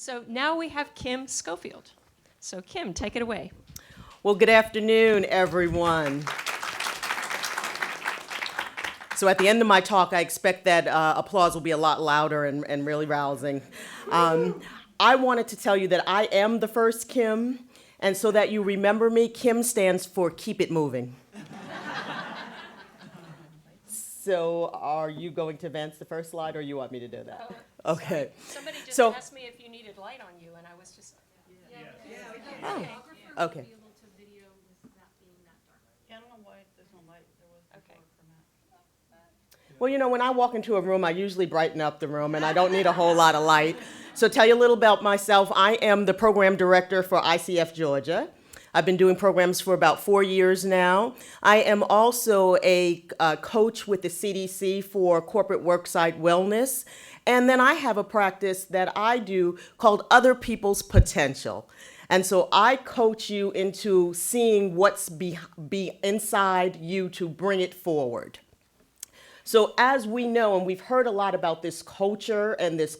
So now we have Kim Schofield. So Kim, take it away. Well, good afternoon, everyone. So at the end of my talk, I expect that applause will be a lot louder and really rousing. I wanted to tell you that I am the first Kim, and so that you remember me, Kim stands for Keep It Moving. So are you going to advance the first slide, or you want me to do that? Okay. Somebody just So- asked me if you needed light on you, and I was just... Oh, okay. I don't know why there's no light. There was Okay. before for Matt. Well, you know, when I walk into a room, I usually brighten up the room, and I don't need a whole lot of light. So tell you a little about myself. I am the program director for ICF Georgia. I've been doing programs for about 4 years now. I am also a coach with the CDC for corporate worksite wellness. And then I have a practice that I do called Other People's Potential. And so I coach you into seeing what's be inside you to bring it forward. So as we know, and we've heard a lot about this culture and this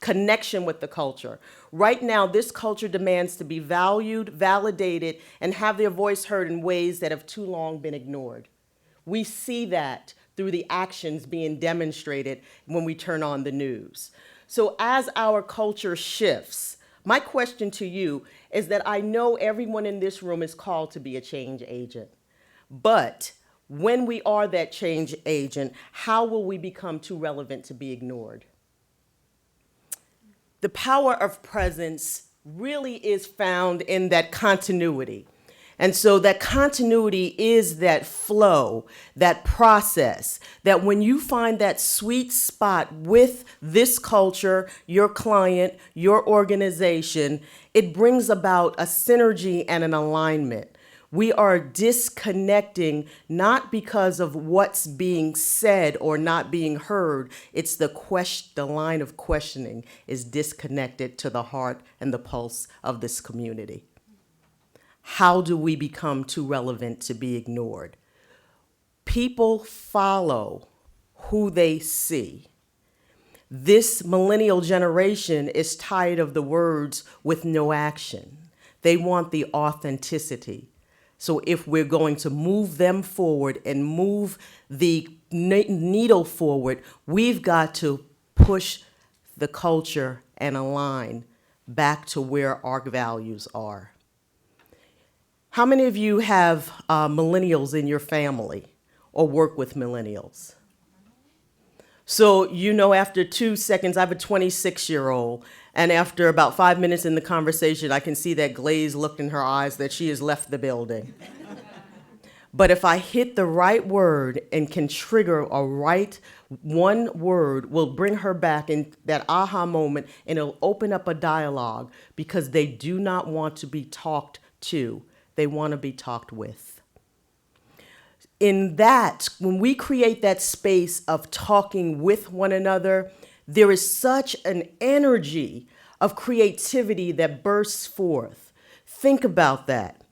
connection with the culture, right now this culture demands to be valued, validated, and have their voice heard in ways that have too long been ignored. We see that through the actions being demonstrated when we turn on the news. So as our culture shifts, my question to you is that I know everyone in this room is called to be a change agent, but when we are that change agent, how will we become too relevant to be ignored? The power of presence really is found in that continuity. And so that continuity is that flow, that process, that when you find that sweet spot with this culture, your client, your organization, it brings about a synergy and an alignment. We are disconnecting not because of what's being said or not being heard. It's the line of questioning is disconnected to the heart and the pulse of this community. How do we become too relevant to be ignored? People follow who they see. This millennial generation is tired of the words with no action. They want the authenticity. So if we're going to move them forward and move the needle forward, we've got to push the culture and align back to where our values are. How many of you have millennials in your family or work with millennials? So, you know, after 2 seconds, I have a 26-year-old, and after about 5 minutes in the conversation, I can see that glazed look in her eyes that she has left the building. But if I hit the right word and can trigger a right one word, will bring her back in that aha moment, and it'll open up a dialogue because they do not want to be talked to. They want to be talked with. In that, when we create that space of talking with one another, there is such an energy of creativity that bursts forth. Think about that.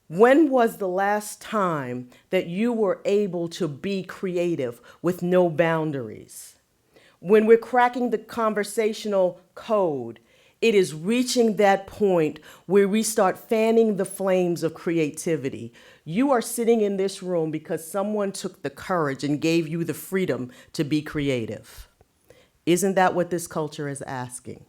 When was the last time that you were able to be creative with no boundaries? When we're cracking the conversational code, it is reaching that point where we start fanning the flames of creativity. You are sitting in this room because someone took the courage and gave you the freedom to be creative. Isn't that what this culture is asking?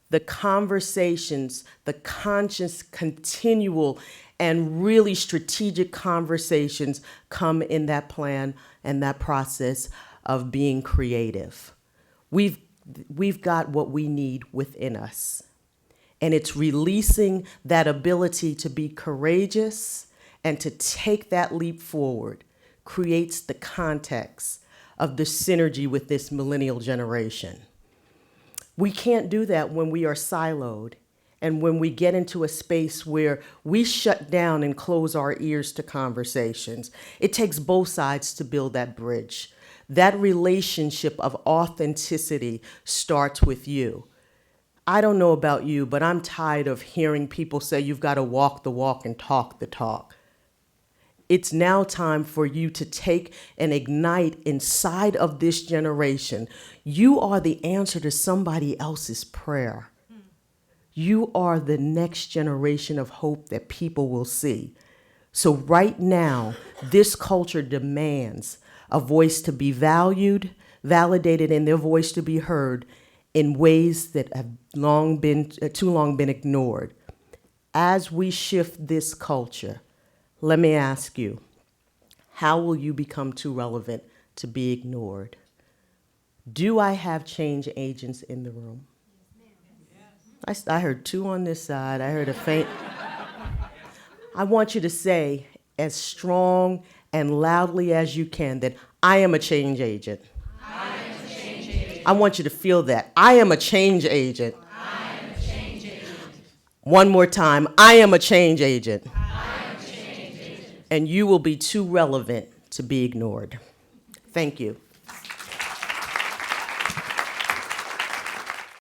The conversations, the conscious, continual, and really strategic conversations come in that plan and that process of being creative. We've got what we need within us. And it's releasing that ability to be courageous and to take that leap forward creates the context of the synergy with this millennial generation. We can't do that when we are siloed and when we get into a space where we shut down and close our ears to conversations. It takes both sides to build that bridge. That relationship of authenticity starts with you. I don't know about you, but I'm tired of hearing people say you've got to walk the walk and talk the talk. It's now time for you to take and ignite inside of this generation. You are the answer to somebody else's prayer. You are the next generation of hope that people will see. So right now, this culture demands a voice to be valued, validated, and their voice to be heard in ways that have too long been ignored. As we shift this culture, let me ask you, how will you become too relevant to be ignored? Do I have change agents in the room? I heard two on this side. I heard a faint. I want you to say as strong and loudly as you can that I am a change agent. I am a change agent. I want you to feel that. I am a change agent. I am a change agent. One more time. I am a change agent. I am a change agent. And you will be too relevant to be ignored. Thank you.